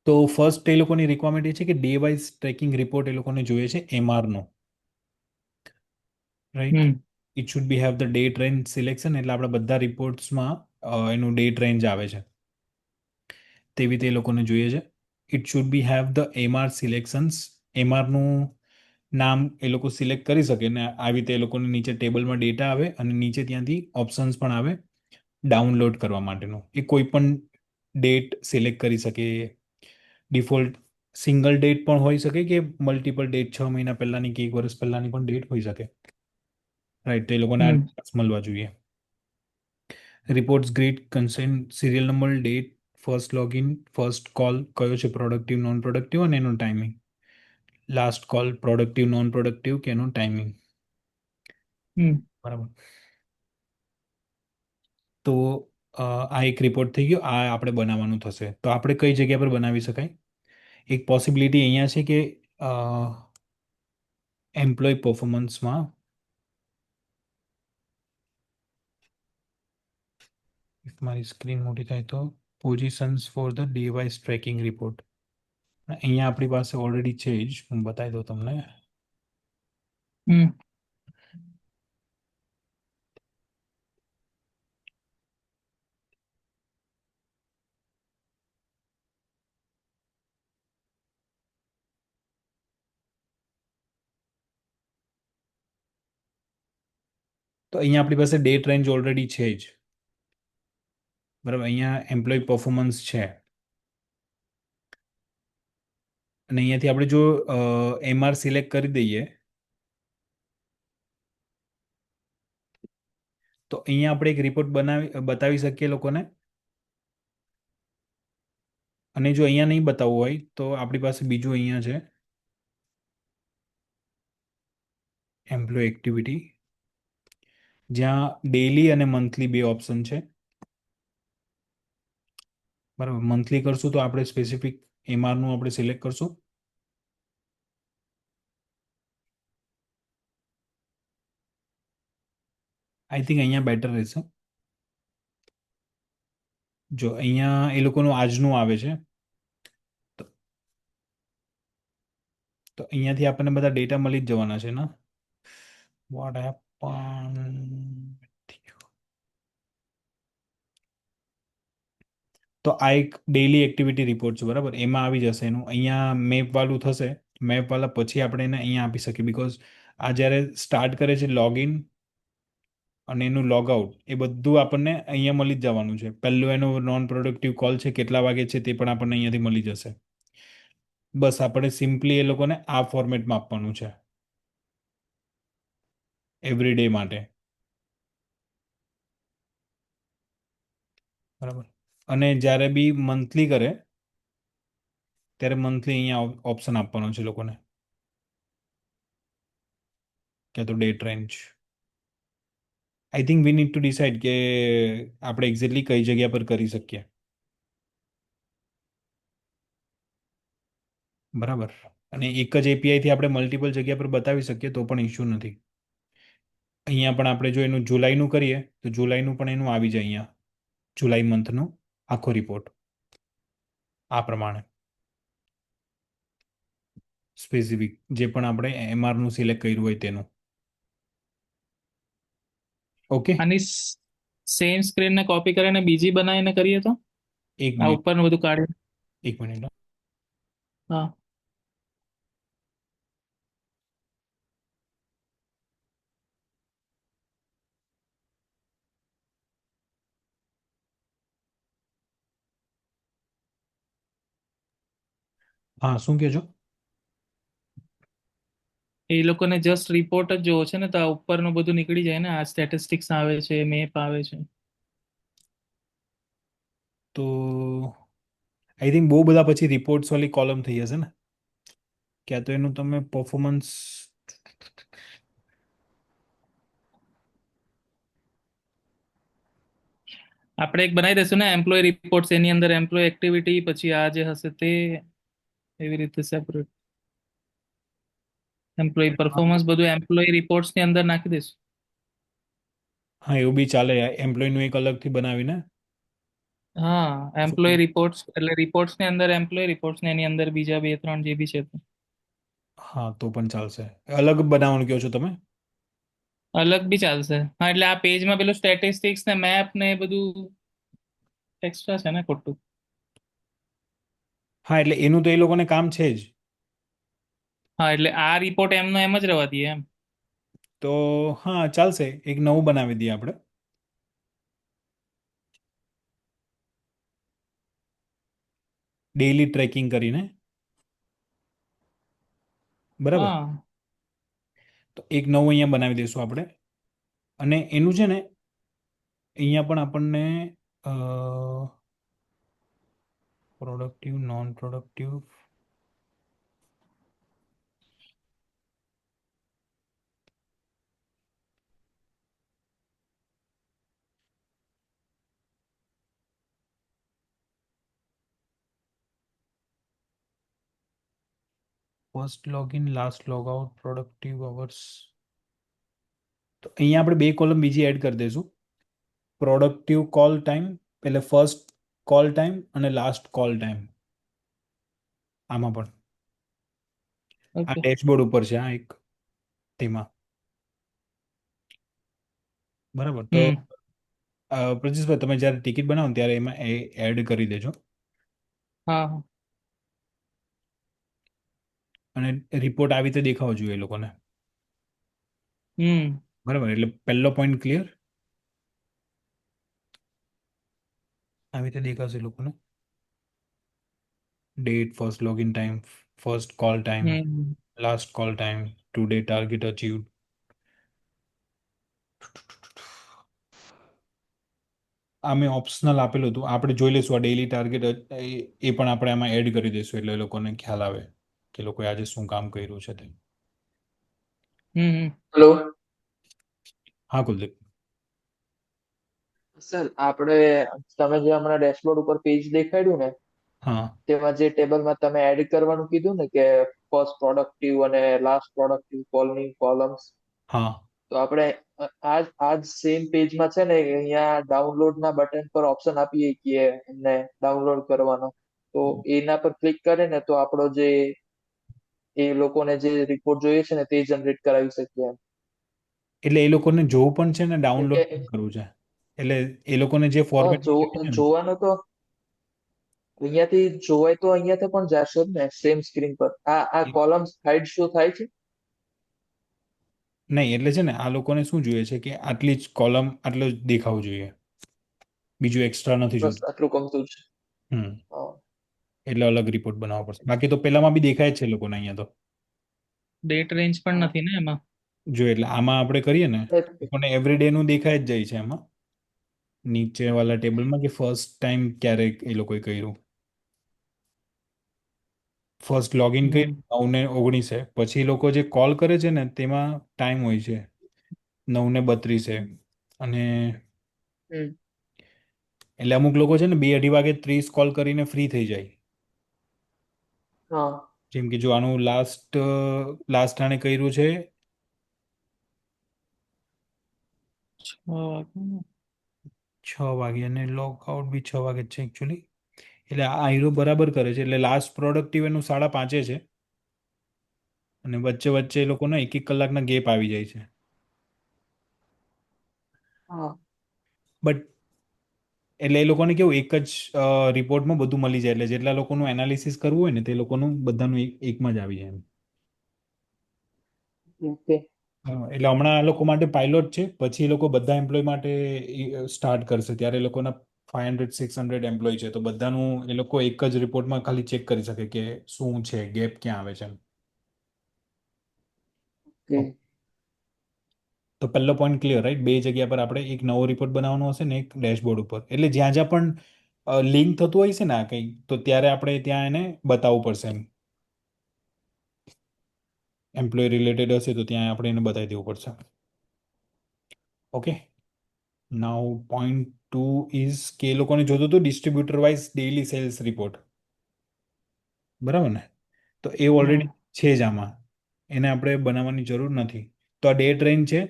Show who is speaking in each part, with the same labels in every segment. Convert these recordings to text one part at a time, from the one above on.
Speaker 1: તો ફર્સ્ટ એ લોકોની રિક્વાયરમેન્ટ એ છે કે ડે વાઇઝ ટ્રેકિંગ રિપોર્ટ એ લોકોને જોઈએ છે એમઆરનો, right.
Speaker 2: Hmm
Speaker 1: it should be have the date range selection, એટલે આપણા બધા રિપોર્ટ્સમાં એનું ડેટ રેન્જ આવે છે, તેવી રીતે એ લોકોને જોઈએ છે. It should be have the MR selections, એમઆરનું નામ એ લોકો સિલેક્ટ કરી શકે ને આવી રીતે એ લોકોને નીચે ટેબલમાં ડેટા આવે અને નીચે ત્યાંથી ઓપ્શન્સ પણ આવે ડાઉનલોડ કરવા માટેનું. એ કોઈ પણ ડેટ સિલેક્ટ કરી શકે, ડિફોલ્ટ સિંગલ ડેટ પણ હોઈ શકે કે મલ્ટિપલ ડેટ 6 મહિના પહેલાની કે 1 વર્ષ પહેલાની પણ ડેટ હોઈ શકે, રાઈટ. તો એ લોકોને આ
Speaker 2: હમ
Speaker 1: મળવા જોઈએ. Reports grid consent serial number, date, first login, first call કયો છે, પ્રોડક્ટિવ નોન પ્રોડક્ટિવ અને એનો timing, last call productive non productive કે એનો ટાઈમિંગ.
Speaker 2: હમ
Speaker 1: બરાબર. તો આ એક રિપોર્ટ થઈ ગયો, આ આપણે બનાવવાનું થશે. તો આપણે કઈ જગ્યા પર બનાવી શકાય? એક પોસિબિલિટી અહીંયા છે કે એમ્પ્લોય પરફોર્મન્સમાં, મારી સ્ક્રીન મોટી થાય તો positions for the device tracking report અહીંયા આપણી પાસે ઓલરેડી છે જ, હું બતાવી દઉં તમને.
Speaker 2: હમ
Speaker 1: તો અહીંયા આપણી પાસે ડેટ રેન્જ ઓલરેડી છે જ, બરાબર. અહીંયા એમ્પ્લોય પરફોર્મન્સ છે અને અહીંયાથી આપણે જો એમઆર સિલેક્ટ કરી દઈએ તો અહીંયા આપણે એક રિપોર્ટ બતાવી શકીએ લોકોને. અને જો અહીંયા નહીં બતાવવું હોય તો આપણી પાસે બીજું અહીંયા છે એમ્પ્લોય એક્ટિવિટી, જ્યાં ડેલી અને મંથલી બે ઓપ્શન છે, બરાબર. મંથલી કરશું તો આપણે સ્પેસિફિક એમઆરનું આપણે સિલેક્ટ કરશું. આઈ થિંક અહીંયા બેટર રહેશે. જો અહીંયા એ લોકોનું આજનું આવે છે, તો તો અહીંયાથી આપણને બધા ડેટા મળી જ જવાના છે ને. વોટ હેપન, તો આ એક ડેલી એક્ટિવિટી રિપોર્ટ છે, બરાબર. એમાં આવી જશે એનું, અહીંયા મેપ વાળું થશે. મેપ વાળા પછી આપણે એને અહીંયા આપી શકીએ, બીકોઝ આ જ્યારે સ્ટાર્ટ કરે છે લોગિન અને એનું લોગ આઉટ, એ બધું આપણને અહીંયા મળી જ જવાનું છે. પહેલું એનો નોન પ્રોડક્ટિવ કોલ છે, કેટલા વાગે છે તે પણ આપણને અહીંયાથી મળી જશે. બસ આપણે સિમ્પલી એ લોકોને આ ફોર્મેટમાં આપવાનું છે એવરી ડે માટે, બરાબર. અને જ્યારે બી મંથલી કરે ત્યારે મંથલી અહીંયા ઓપ્શન આપવાનો છે લોકોને, ક્યાં તો date range. I think we need to decide કે આપણે એક્ઝેક્ટલી કઈ જગ્યા પર કરી શકીએ, બરાબર. અને એક જ એપીઆઈથી આપણે મલ્ટિપલ જગ્યા પર બતાવી શકીએ તો પણ ઇશ્યુ નથી. અહીંયા પણ આપણે જો એનું જુલાઈનું કરીએ તો જુલાઈનું પણ એનું આવી જાય અહીંયા, જુલાઈ મંથનો આખો રિપોર્ટ આ પ્રમાણે સ્પેસિફિક જે પણ આપણે એમઆરનું સિલેક્ટ કર્યું હોય તેનું. ઓકે.
Speaker 2: આની સેમ સ્ક્રીન ને કોપી કરીને બીજી બનાવીને કરીએ તો
Speaker 1: એક
Speaker 2: આ
Speaker 1: મિનિટ,
Speaker 2: ઉપરનું બધું કાઢી.
Speaker 1: એક મિનિટ.
Speaker 2: હા
Speaker 1: હા, શું કહો છો?
Speaker 2: એ લોકોને જસ્ટ રિપોર્ટ જ જોવો છે ને, તો આ ઉપરનું બધું નીકળી જાય ને, આ સ્ટેટિસ્ટિક્સ આવે છે, મેપ આવે છે.
Speaker 1: તો આઈ થિંક બહુ બધા પછી રિપોર્ટ્સ વાળી કોલમ થઈ જશે ને, ક્યાં તો એનું તમે પરફોર્મન્સ,
Speaker 2: આપણે એક બનાવી દઈશું ને એમ્પ્લોય રિપોર્ટ્સ, એની અંદર એમ્પ્લોય એક્ટિવિટી, પછી આ જે હશે તે એવી રીતે સેપરેટ એમ્પ્લોય પરફોર્મન્સ બધું એમ્પ્લોય રિપોર્ટ્સ ની અંદર નાખી દઈશું.
Speaker 1: હા એવું બી ચાલે, એમ્પ્લોયનું એક અલગથી બનાવીને.
Speaker 2: હા, એમ્પ્લોય રિપોર્ટ્સ એટલે રિપોર્ટ્સ ની અંદર એમ્પ્લોય રિપોર્ટ્સ ને એની અંદર બીજા બે ત્રણ જે બી છે તે.
Speaker 1: હા તો પણ ચાલશે. અલગ બનાવવાનું કહો છો તમે?
Speaker 2: અલગ બી ચાલશે. હા, એટલે આ પેજમાં પેલું સ્ટેટિસ્ટિક્સ ને મેપ ને એ બધું એક્સ્ટ્રા છે ને ખોટું.
Speaker 1: હા એટલે એનું તો એ લોકોને કામ છે જ.
Speaker 2: હા, એટલે આ રિપોર્ટ એમનો એમ જ રહેવા દઈએ એમ.
Speaker 1: તો હા ચાલશે, એક નવું બનાવી દઈએ આપણે. ડેઈલી ટ્રેકિંગ કરીને, બરાબર.
Speaker 2: હા.
Speaker 1: તો એક નવું અહીંયા બનાવી દઈશું આપણે. અને એનું છે ને અહીંયા પણ આપણને productive, non productive, first login, last log out, productive hours. તો અહીંયા આપણે બે કોલમ બીજી એડ કરી દઈશું. પ્રોડક્ટિવ કોલ ટાઈમ, એટલે ફર્સ્ટ કોલ ટાઈમ અને લાસ્ટ કોલ ટાઈમ. આમાં પણ આ
Speaker 2: ઓકે.
Speaker 1: ડેશબોર્ડ ઉપર છે આ એક તેમાં. બરાબર. તો
Speaker 2: હમ.
Speaker 1: પ્રજેશભાઈ તમે જ્યારે ટિકિટ બનાવો ને ત્યારે એમાં એ એડ કરી દેજો.
Speaker 2: હા હા.
Speaker 1: અને રિપોર્ટ આવી રીતે દેખાવો જોઈએ એ લોકોને.
Speaker 2: હમ.
Speaker 1: બરાબર. એટલે પહેલો પોઈન્ટ ક્લિયર. આવી રીતે દેખાશે એ લોકોને. Date, first login time, first call time,
Speaker 2: hmm.
Speaker 1: Last call time, today target achieved. આ મેં ઓપ્શનલ આપેલું હતું, આપણે જોઈ લઈશું આ ડેઇલી ટાર્ગેટ. એ પણ આપણે આમાં એડ કરી દઈશું એટલે એ લોકોને ખ્યાલ આવે કે લોકોએ આજે શું કામ કર્યું છે તે.
Speaker 2: હમ.
Speaker 3: હેલો
Speaker 1: હા કુલદીપ.
Speaker 3: સર, આપણે તમે જે હમણાં ડેશબોર્ડ ઉપર પેજ દેખાડ્યું ને,
Speaker 1: હા
Speaker 3: તેમાં જે ટેબલમાં તમે એડ કરવાનું કીધું ને કે ફર્સ્ટ પ્રોડક્ટિવ અને લાસ્ટ પ્રોડક્ટિવ કોલની કોલમ્સ,
Speaker 1: હા
Speaker 3: તો આપણે આજ સેમ પેજમાં છે ને અહીંયા ડાઉનલોડ ના બટન પર ઓપ્શન આપીએ કે એમને ડાઉનલોડ કરવાનો, તો એના પર ક્લિક કરે ને તો આપણો જે એ લોકોને જે રિપોર્ટ જોઈએ છે ને તે જનરેટ કરાવી શકીએ એમ.
Speaker 1: એટલે એ લોકોને જોવું પણ છે ને
Speaker 3: કેમ
Speaker 1: ડાઉનલોડ
Speaker 3: કે
Speaker 1: પણ કરવું છે. એટલે એ લોકોને જે
Speaker 3: હા,
Speaker 1: ફોર્મેટ છે ને.
Speaker 3: જોવાનું તો અહીંયાથી જોવાય તો અહીંયાથી પણ જશે જ ને સેમ સ્ક્રીન પર. આ કોલમ્સ હાઈડ શો થાય છે.
Speaker 1: નહીં એટલે છે ને આ લોકોને શું જોઈએ છે કે આટલી જ કોલમ આટલો જ દેખાવું જોઈએ, બીજું એક્સ્ટ્રા નથી
Speaker 3: બસ
Speaker 1: જોતું.
Speaker 3: આટલું ગમતું જ.
Speaker 1: હમ.
Speaker 3: હા.
Speaker 1: એટલે અલગ રિપોર્ટ બનાવવો પડશે. બાકી તો પેલામાં બી દેખાય જ છે એ લોકોને અહીંયા તો.
Speaker 2: ડેટ રેન્જ પણ
Speaker 3: હા.
Speaker 2: નથી ને એમાં.
Speaker 1: જો એટલે આમાં આપણે કરીએ ને,
Speaker 3: એ-
Speaker 1: લોકોને એવરીડે નું દેખાય જ જાય છે એમાં નીચે વાળા ટેબલમાં કે ફર્સ્ટ ટાઈમ ક્યારે એ લોકોએ કર્યું. ફર્સ્ટ લોગિન કરી
Speaker 2: હમ.
Speaker 1: 9:19, પછી એ લોકો જે કોલ કરે છે ને તેમાં ટાઈમ હોય છે 9:32. અને
Speaker 3: હમ.
Speaker 1: એટલે અમુક લોકો છે ને 2-2:30 વાગે 30 કોલ કરીને ફ્રી થઈ જાય.
Speaker 3: હા.
Speaker 1: જેમ કે જો આનું લાસ્ટ આણે કર્યું છે
Speaker 2: 6 વાગે.
Speaker 1: 6 વાગે અને લોગ આઉટ બી 6 વાગે જ છે એકચ્યુઅલી. એટલે આ હીરો બરાબર કરે છે. એટલે લાસ્ટ પ્રોડક્ટિવ એનું 5:30 છે. અને વચ્ચે વચ્ચે એ લોકોના 1-1 કલાકના ગેપ આવી જાય છે.
Speaker 3: હા.
Speaker 1: બટ એટલે એ લોકોને કેવું એક જ રિપોર્ટમાં બધું મળી જાય. એટલે જેટલા લોકોનું એનાલિસિસ કરવું હોય ને તે લોકોનું બધાનું એકમાં જ આવી જાય એમ.
Speaker 3: ઓકે.
Speaker 1: એટલે હમણાં આ લોકો માટે પાયલોટ છે, પછી એ લોકો બધા એમ્પ્લોય માટે સ્ટાર્ટ કરશે ત્યારે એ લોકોના 500-600 એમ્પ્લોય છે. તો બધાનું એ લોકો એક જ રિપોર્ટમાં ખાલી ચેક કરી શકે કે શું છે, ગેપ ક્યાં આવે છે એમ.
Speaker 3: ઓકે.
Speaker 1: તો પહેલો પોઈન્ટ ક્લિયર રાઈટ. બે જગ્યા પર આપણે એક નવો રિપોર્ટ બનાવવાનો હશે ને એક ડેશબોર્ડ ઉપર. એટલે જ્યાં જ્યાં પણ લિંક થતું હોય છે ને આ કંઈ, તો ત્યારે આપણે ત્યાં એને બતાવવું પડશે એમ. એમ્પ્લોય રિલેટેડ હશે તો ત્યાં આપણે એને બતાવી દેવું પડશે. ઓકે. નાઉ પોઈન્ટ 2 ઇઝ કે એ લોકોને જોતું હતું distributor wise daily sales report. બરાબર ને? તો એ
Speaker 2: હમ.
Speaker 1: ઓલરેડી છે જ આમાં. એને આપણે બનાવવાની જરૂર નથી. તો આ ડે ટ્રેન છે.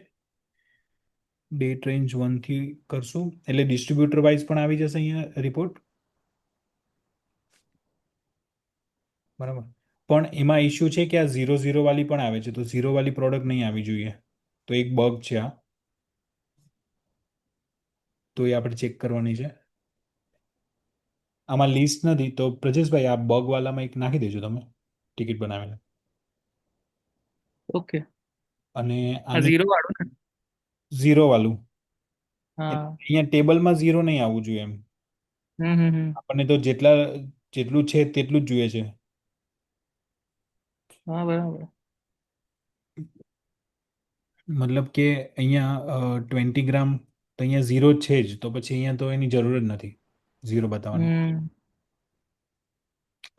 Speaker 1: ડેટ રેન્જ 1 થી કરશું એટલે ડિસ્ટ્રીબ્યુટર વાઇઝ પણ આવી જશે અહીંયા રિપોર્ટ. બરાબર. પણ એમાં ઇશ્યુ છે કે આ 0 વાળી પણ આવે છે, તો 0 વાળી પ્રોડક્ટ નહીં આવી જોઈએ. તો એક બગ છે આ, તો એ આપણે ચેક કરવાની છે. આમાં લિસ્ટ નથી, તો પ્રજેશભાઈ આ બગ વાળામાં એક નાખી દેજો તમે ટિકિટ બનાવીને.
Speaker 2: ઓકે.
Speaker 1: અને
Speaker 2: આ
Speaker 1: આને
Speaker 2: 0 વાળું ને?
Speaker 1: 0 વાળું
Speaker 2: હા.
Speaker 1: અહીંયા ટેબલમાં 0 નહીં આવવું જોઈએ એમ. આપણને તો જેટલું છે તેટલું જ જોઈએ છે.
Speaker 2: હા, બરાબર.
Speaker 1: મતલબ કે અહીંયા 20 ગ્રામ તો અહીંયા 0 છે જ, તો પછી અહીંયા તો એની જરૂર જ નથી 0 બતાવવાની.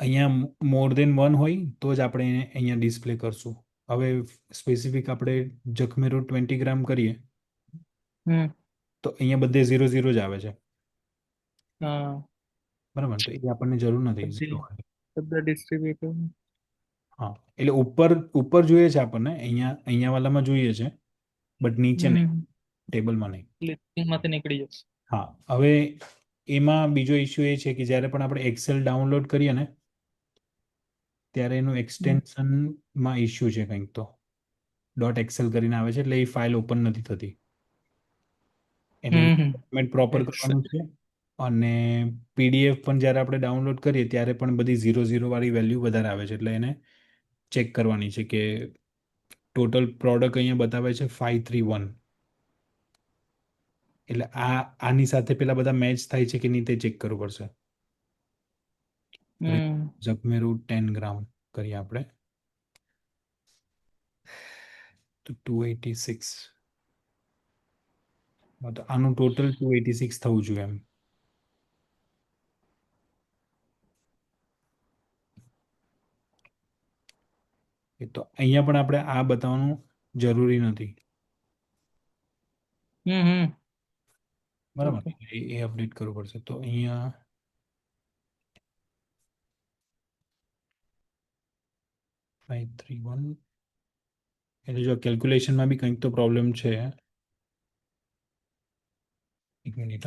Speaker 1: અહીંયા મોર દેન 1 હોય તો જ આપણે અહીંયા ડિસ્પ્લે કરશું. હવે સ્પેસિફિક આપણે જખમેરો 20 ગ્રામ કરીએ તો અહીંયા બધે 0 જ આવે છે.
Speaker 2: હા,
Speaker 1: બરાબર, તો એ આપણને જરૂર નથી
Speaker 2: બધી
Speaker 1: 0 વાળી.
Speaker 2: બધા ડિસ્ટ્રીબ્યુટર.
Speaker 1: હા, એટલે ઉપર ઉપર જોઈએ છે આપણને, અહીંયા વાળામાં જોઈએ છે, બટ નીચે નહીં, ટેબલમાં નહીં.
Speaker 2: લિસ્ટિંગમાંથી નીકળી જશે.
Speaker 1: હા, હવે એમાં બીજો ઇસ્યુ એ છે કે જ્યારે પણ આપણે એક્સેલ ડાઉનલોડ કરીએ ને ત્યારે એનું એક્સટેન્શનમાં ઇસ્યુ છે કંઈક. તો .excel કરીને આવે છે, એટલે એ ફાઇલ ઓપન નથી થતી. એને ફોર્મેટ પ્રોપર કરવાનું છે. અને PDF પણ જ્યારે આપણે ડાઉનલોડ કરીએ ત્યારે પણ બધી 0 વાળી વેલ્યુ વધારે આવે છે, એટલે એને ચેક કરવાની છે કે ટોટલ પ્રોડક્ટ અહીંયા બતાવે છે 531. એટલે આની સાથે પેલા બધા મેચ થાય છે કે નહીં તે ચેક કરવું પડશે. જખમેરું 10 ગ્રામ કરીએ આપણે તો 286. તો આનું ટોટલ 286 થવું જોઈએ એમ. તો અહીંયા પણ આપણે આ બતાવવાનું જરૂરી નથી. બરાબર, એ અપડેટ કરવું પડશે. તો અહીંયા 531 એટલે જો કેલ્ક્યુલેશનમાં બી કંઈક તો પ્રોબ્લેમ છે. એક મિનિટ.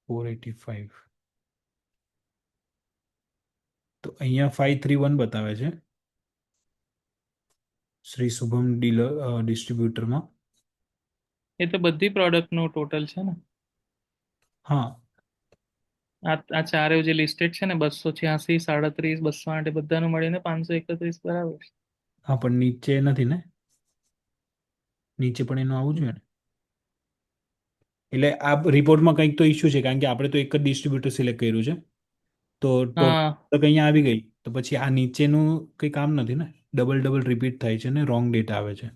Speaker 1: 485. તો અહીંયા 531 બતાવે છે શ્રી શુભમ ડીલર ડિસ્ટ્રીબ્યુટરમાં.
Speaker 2: એ તો બધી પ્રોડક્ટનું ટોટલ છે ને?
Speaker 1: હા,
Speaker 2: આ ચારે જે લિસ્ટેડ છે ને, 286, 37, 208, એ બધાનું મળીને 531 બરાબર છે.
Speaker 1: હા, પણ નીચે નથી ને, નીચે પણ એનું આવવું જોઈએ ને. એટલે આ રિપોર્ટમાં કંઈક તો ઇસ્યુ છે, કારણ કે આપણે તો એક જ ડિસ્ટ્રીબ્યુટર સિલેક્ટ કર્યું છે, તો ટોટલ અહીંયા આવી ગઈ, તો પછી આ નીચેનું કંઈ કામ નથી ને, ડબલ રિપીટ થાય છે ને રોંગ ડેટા આવે છે.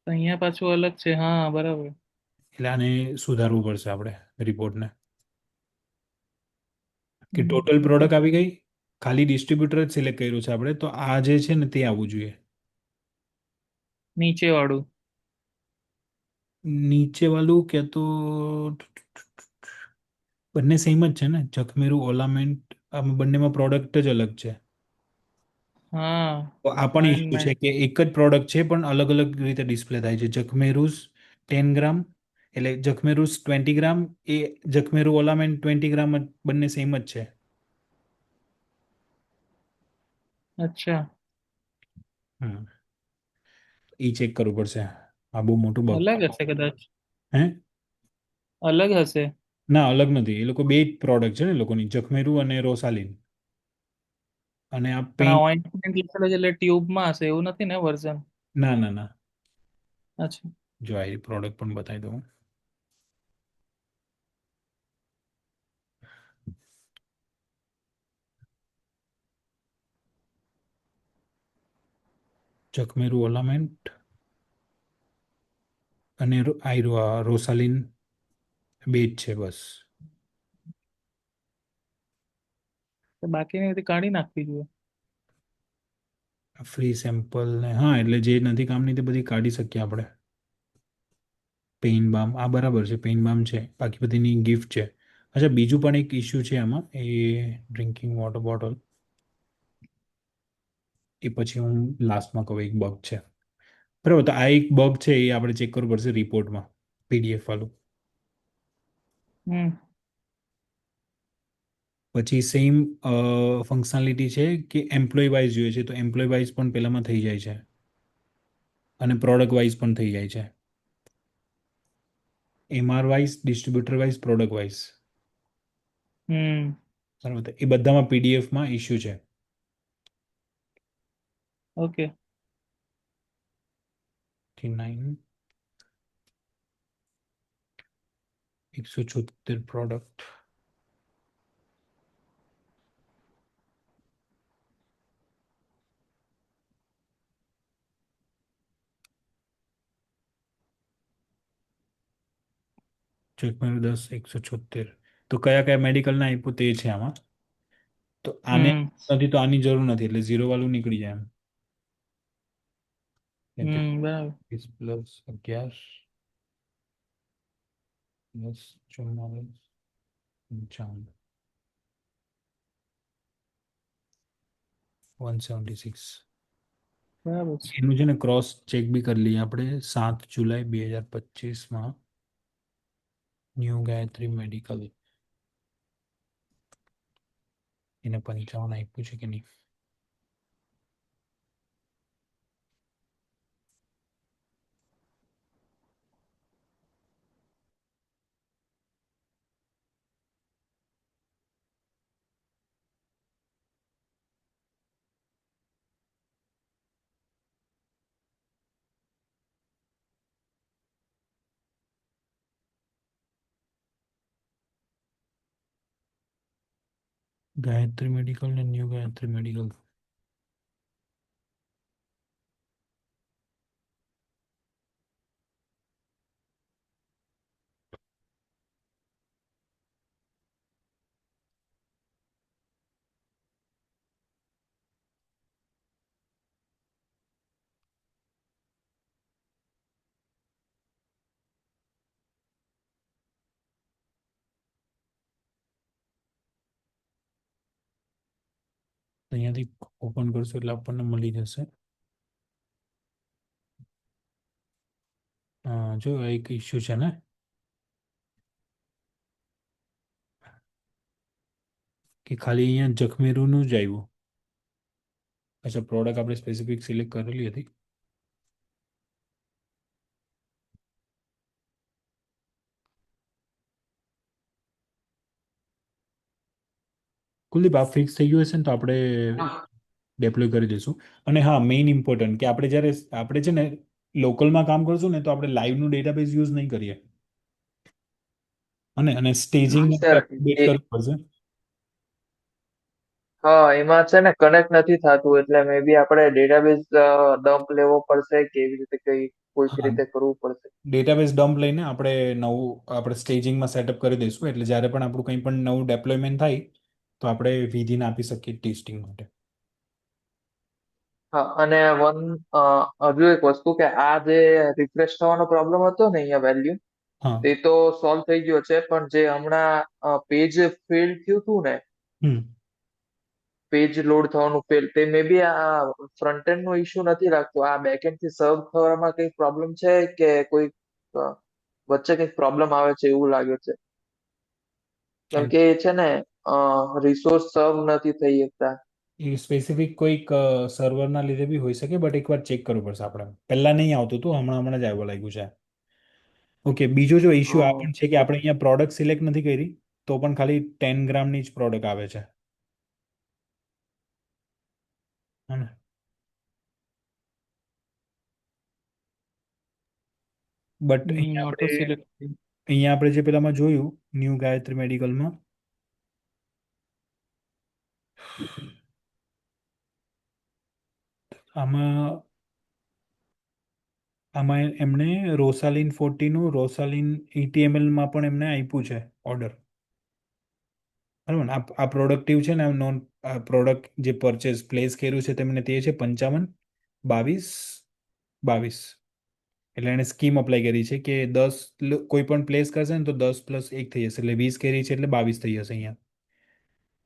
Speaker 2: અહીંયા પાછું અલગ છે. હા, બરાબર.
Speaker 1: એટલે આને સુધારવું પડશે આપણે રિપોર્ટને, કે ટોટલ પ્રોડક્ટ આવી ગઈ, ખાલી ડિસ્ટ્રીબ્યુટર જ સિલેક્ટ કર્યું છે આપણે, તો આ જે છે ને તે આવવું જોઈએ.
Speaker 2: નીચે વાળું
Speaker 1: કે તો બંને સેમ જ છે ને, જખમેરું ઓલામેન્ટ, બંનેમાં પ્રોડક્ટ જ અલગ છે.
Speaker 2: હા,
Speaker 1: તો આ પણ ઇસ્યુ છે કે એક જ પ્રોડક્ટ છે પણ અલગ રીતે ડિસ્પ્લે થાય છે. જખમેરુસ 10 ગ્રામ એટલે જખમેરુસ 20 ગ્રામ, એ જખમેરુ ઓલામેન્ટ 20 ગ્રામ, બંને સેમ જ છે.
Speaker 2: અચ્છા,
Speaker 1: એ ચેક કરવું પડશે. આ બહુ મોટું બગ
Speaker 2: અલગ હશે કદાચ.
Speaker 1: હે,
Speaker 2: અલગ હશે.
Speaker 1: ના, અલગ નથી. એ લોકો બે પ્રોડક્ટ છે ને, એ લોકોની જખમેરુ અને રોસાલિન. અને આ
Speaker 2: પણ આ
Speaker 1: પેઇન્ટ,
Speaker 2: ઓઇન્ટમેન્ટ લખેલું છે એટલે ટ્યુબમાં હશે, એવું નથી ને વર્ઝન?
Speaker 1: ના.
Speaker 2: અચ્છા,
Speaker 1: જો આ પ્રોડક્ટ પણ બતાવી દઉં. જખમેરુ ઓલામેન્ટ અને રોસાલિન બે જ છે બસ.
Speaker 2: તો બાકીની બધી કાઢી નાખવી જોઈએ.
Speaker 1: ફ્રી સેમ્પલ ને, હા, એટલે જે નથી કામની તે બધી કાઢી શકીએ આપણે. પેઇન બામ આ બરાબર છે, પેઇન બામ છે, બાકી બધીની ગિફ્ટ છે. અચ્છા, બીજું પણ એક ઇસ્યુ છે આમાં, એ ડ્રિંકિંગ વોટર બોટલ. એ પછી હું લાસ્ટમાં કહું એક બગ છે. બરાબર, તો આ એક બગ છે, એ આપણે ચેક કરવું પડશે રિપોર્ટમાં, PDF વાળું.
Speaker 2: હમ
Speaker 1: પછી સેમ ફંક્શનાલિટી છે કે એમ્પ્લોય વાઇઝ જોઈએ છે, તો એમ્પ્લોય વાઇઝ પણ પેલામાં થઈ જાય છે અને પ્રોડક્ટ વાઇઝ પણ થઈ જાય છે. MR wise, distributor wise, product wise.
Speaker 2: Hmm
Speaker 1: બરાબર, તો એ બધામાં PDFમાં ઇસ્યુ છે.
Speaker 2: Okay
Speaker 1: 9 176 product. ચેક માર્યું 10 176. તો કયા કયા મેડિકલના આપ્યું તે છે આમાં. તો આને
Speaker 2: હમ
Speaker 1: નથી, તો આની જરૂર નથી, એટલે 0 વાળું નીકળી જાય એમ.
Speaker 2: બરાબર
Speaker 1: 30 પ્લસ 11 પ્લસ 44 55 176.
Speaker 2: બરાબર છે.
Speaker 1: એનું છે ને ક્રોસ ચેક બી કરી લઈએ આપણે. 7 જુલાઈ 2025 ન્યૂ ગાયત્રી મેડિકલ એને 55 આપ્યું છે કે નહીં. ગાયત્રી મેડિકલ ને ન્યૂ ગાયત્રી મેડિકલ. અહીંયાથી ઓપન કરશું એટલે આપણને મળી જશે. જો એક ઇસ્યુ છે ને, કે ખાલી અહીંયા જખમેરુનું જ આવ્યું. અચ્છા, પ્રોડક્ટ આપણે સ્પેસિફિક સિલેક્ટ કરેલી હતી. કુલદીપ, આ ફિક્સ થઈ ગયું હશે ને તો આપણે ડેપ્લોય કરી દઈશું. અને હા, મેઇન ઇમ્પોર્ટન્ટ કે આપણે જ્યારે આપણે છે ને લોકલમાં કામ કરશું ને, તો આપણે લાઈવનું ડેટાબેઝ યુઝ નહીં કરીએ. અને સ્ટેજિંગ
Speaker 3: સર
Speaker 1: અપડેટ
Speaker 3: એ
Speaker 1: કરવું પડશે.
Speaker 3: હા, એમાં છે ને કનેક્ટ નથી થતું, એટલે મે બી આપણે ડેટાબેઝ ડમ્પ લેવો પડશે કે એવી રીતે કઈ કોઈક
Speaker 1: હા,
Speaker 3: રીતે કરવું પડશે.
Speaker 1: ડેટાબેઝ ડમ્પ લઈને આપણે સ્ટેજિંગમાં સેટઅપ કરી દઈશું, એટલે જ્યારે પણ આપણું કંઈ પણ નવું ડેપ્લોયમેન્ટ થાય તો આપણે વિધિન આપી શકીએ ટેસ્ટિંગ માટે.
Speaker 3: હા, અને હજુ એક વસ્તુ કે આ જે રિફ્રેશ થવાનો પ્રોબ્લેમ હતો ને અહીંયા વેલ્યુ,
Speaker 1: હા.
Speaker 3: તે તો સોલ્વ થઈ ગયો છે, પણ જે હમણાં પેજ ફેલ થયું હતું ને,
Speaker 1: હમ
Speaker 3: પેજ લોડ થવાનું ફેલ, તે મે બી આ ફ્રન્ટ એન્ડ નો ઇશ્યુ નથી લાગતો. આ બેક એન્ડ થી સર્વ થવામાં કઈ પ્રોબ્લેમ છે કે કોઈ અ, વચ્ચે કઈક પ્રોબ્લેમ આવે છે એવું લાગે છે. કેમ
Speaker 1: એમ
Speaker 3: કે એ છે ને રિસોર્સ સર્વ નથી થઈ શકતા.
Speaker 1: એ સ્પેસિફિક કોઈક સર્વરના લીધે બી હોઈ શકે, બટ એકવાર ચેક કરવું પડશે આપણે. પહેલા નહીં આવતું હતું, હમણાં જ આવવા લાગ્યું છે. ઓકે, બીજો જો ઇશ્યુ આ પણ છે કે આપણે અહીંયા પ્રોડક્ટ સિલેક્ટ નથી કરી, તો પણ ખાલી 10 ગ્રામની જ પ્રોડક્ટ આવે છે. હે ને? But
Speaker 2: auto select.
Speaker 1: અહીંયા આપણે જે પેલામાં જોયું ન્યૂ ગાયત્રી મેડિકલમાં, આમાં આમાં એમણે રોસાલિન 40નું રોસાલિન 80 ml પણ એમને આપ્યું છે ઓર્ડર. બરાબર ને? આ પ્રોડક્ટિવ છે ને, નોન પ્રોડક્ટ જે પરચેસ પ્લેસ કર્યું છે તેમને તે છે 55 22 22. એટલે એણે સ્કીમ અપ્લાય કરી છે કે 10 કોઈ પણ પ્લેસ કરશે ને તો 10 પ્લસ 1 થઈ જશે, એટલે 20 કેરી છે એટલે 22 થઈ જશે. અહીંયા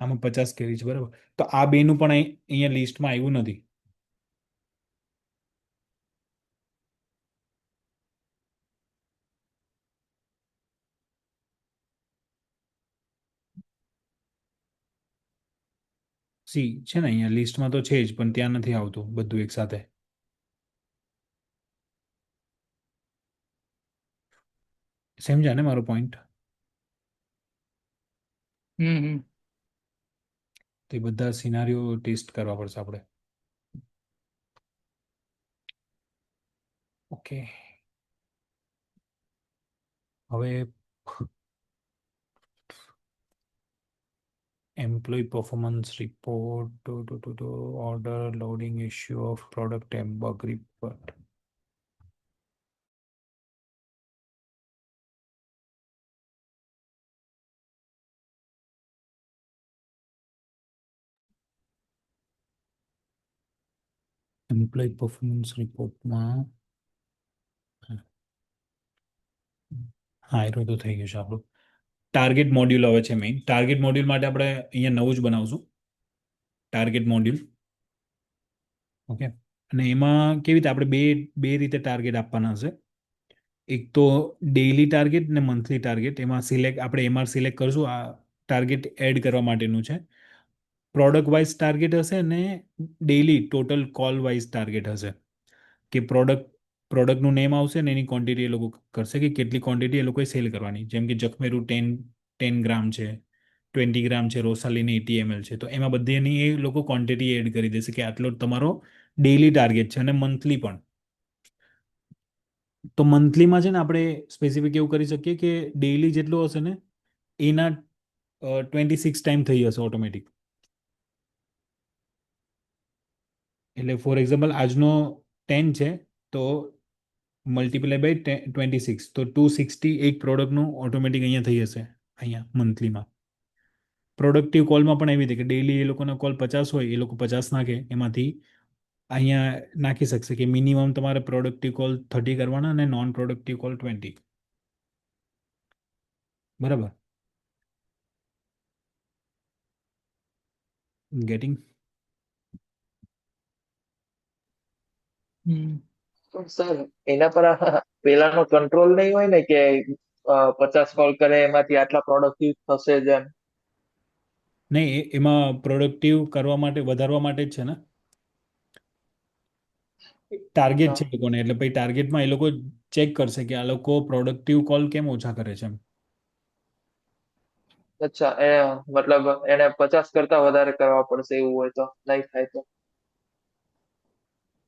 Speaker 1: આમાં 50 કેરી છે. બરાબર, તો આ બેનું પણ અહીંયા લિસ્ટમાં આવ્યું નથી. સી છે ને અહીંયા લિસ્ટમાં તો છે જ, પણ ત્યાં નથી આવતું બધું એક સાથે. સમજ્યા ને મારો પોઈન્ટ?
Speaker 2: હમ.
Speaker 1: તે બધા સિનારીઓ ટેસ્ટ કરવા પડશે આપણે. ઓકે, હવે employee performance report, order loading issue of product bug report. Employee performance રિપોર્ટમાં હા એરો તો થઈ ગયું છે આપણું. ટાર્ગેટ મોડ્યુલ આવે છે મેઇન. ટાર્ગેટ મોડ્યુલ માટે આપણે અહીંયા નવું જ બનાવશું ટાર્ગેટ મોડ્યુલ. ઓકે, અને એમાં કેવી રીતે આપણે બે બે રીતે ટાર્ગેટ આપવાના હશે. એક તો ડેઇલી ટાર્ગેટ ને મંથલી ટાર્ગેટ. એમાં સિલેક્ટ આપણે એમઆર સિલેક્ટ કરશું. આ ટાર્ગેટ એડ કરવા માટેનું છે. પ્રોડક્ટ વાઇઝ ટાર્ગેટ હશે ને daily total call wise target હશે. કે પ્રોડક્ટનું નેમ આવશે ને એની ક્વોન્ટિટી એ લોકો કરશે કે કેટલી ક્વોન્ટિટી એ લોકોએ સેલ કરવાની. જેમ કે જખમેરું 10 ગ્રામ છે, 20 ગ્રામ છે, રોસાલીની 80 ml છે. તો એમાં બધીની એ લોકો ક્વોન્ટિટી એડ કરી દેશે કે આટલો તમારો ડેઇલી ટાર્ગેટ છે. અને મંથલી પણ. તો મંથલીમાં છે ને આપણે સ્પેસિફિક એવું કરી શકીએ કે ડેઇલી જેટલું હશે ને એના 26 ટાઈમ થઈ જશે ઓટોમેટિક. એટલે ફોર એક્ઝામ્પલ આજનો 10 છે તો મલ્ટીપ્લાય બાય 26, તો 260 એક પ્રોડક્ટનું ઓટોમેટિક અહીંયા થઈ જશે અહીંયા મંથલીમાં. પ્રોડક્ટિવ કોલમાં પણ એવી રીતે કે ડેઇલી એ લોકોના કોલ 50 હોય, એ લોકો 50 નાખે, એમાંથી અહીંયા નાખી શકશે કે મિનિમમ તમારે પ્રોડક્ટિવ કોલ 30 કરવાના અને નોન પ્રોડક્ટિવ કોલ 20. બરાબર? ગેટિંગ?
Speaker 2: હમ.
Speaker 3: પણ સર એના પર પેલાનો કંટ્રોલ નહીં હોય ને કે 50 કોલ કરે એમાંથી આટલા પ્રોડક્ટિવ થશે જ એમ.
Speaker 1: નહીં, એમાં પ્રોડક્ટિવ કરવા માટે વધારવા માટે જ છે ને. ટાર્ગેટ છે
Speaker 3: અચ્છા
Speaker 1: એ લોકોને, એટલે પછી ટાર્ગેટમાં એ લોકો ચેક કરશે કે આ લોકો પ્રોડક્ટિવ કોલ કેમ ઓછા કરે છે એમ.
Speaker 3: અચ્છા, મતલબ એને 50 કરતા વધારે કરવા પડશે એવું હોય તો નહીં થાય તો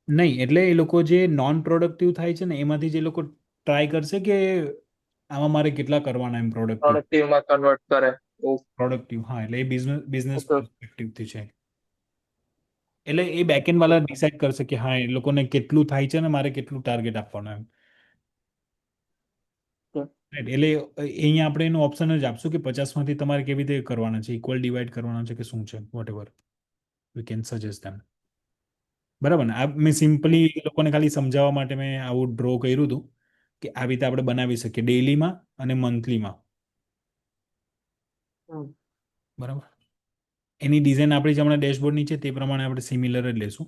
Speaker 1: નહીં, એટલે એ લોકો જે નોન પ્રોડક્ટિવ થાય છે ને એમાંથી જે લોકો ટ્રાય કરશે કે આમાં મારે કેટલા કરવાના એમ પ્રોડક્ટિવ.
Speaker 3: પ્રોડક્ટિવમાં કન્વર્ટ કરે.
Speaker 1: પ્રોડક્ટિવ, હા, એટલે એ બિઝનેસ બિઝનેસ
Speaker 3: ઓકે.
Speaker 1: પર્સપેક્ટિવથી છે. એટલે એ બેકએન્ડ વાળા ડિસાઇડ કરશે કે હા એ લોકોને કેટલું થાય છે ને મારે કેટલું ટાર્ગેટ આપવાનું એમ. Right. એટલે અહીંયા આપણે એનું ઓપ્શન જ આપશું કે 50માંથી તમારે કેવી રીતે કરવાના છે, ઇક્વલ ડિવાઈડ કરવાના છે કે શું છે, whatever we can suggest them. બરાબર ને? આ મેં સિમ્પલી એ લોકોને ખાલી સમજાવવા માટે મેં આવું ડ્રો કર્યું હતું કે આવી રીતે આપણે બનાવી શકીએ ડેઇલીમાં અને મંથલીમાં. બરાબર? એની ડિઝાઇન આપણી જે હમણાં ડેશબોર્ડની છે તે પ્રમાણે આપણે સિમિલર જ લેશું.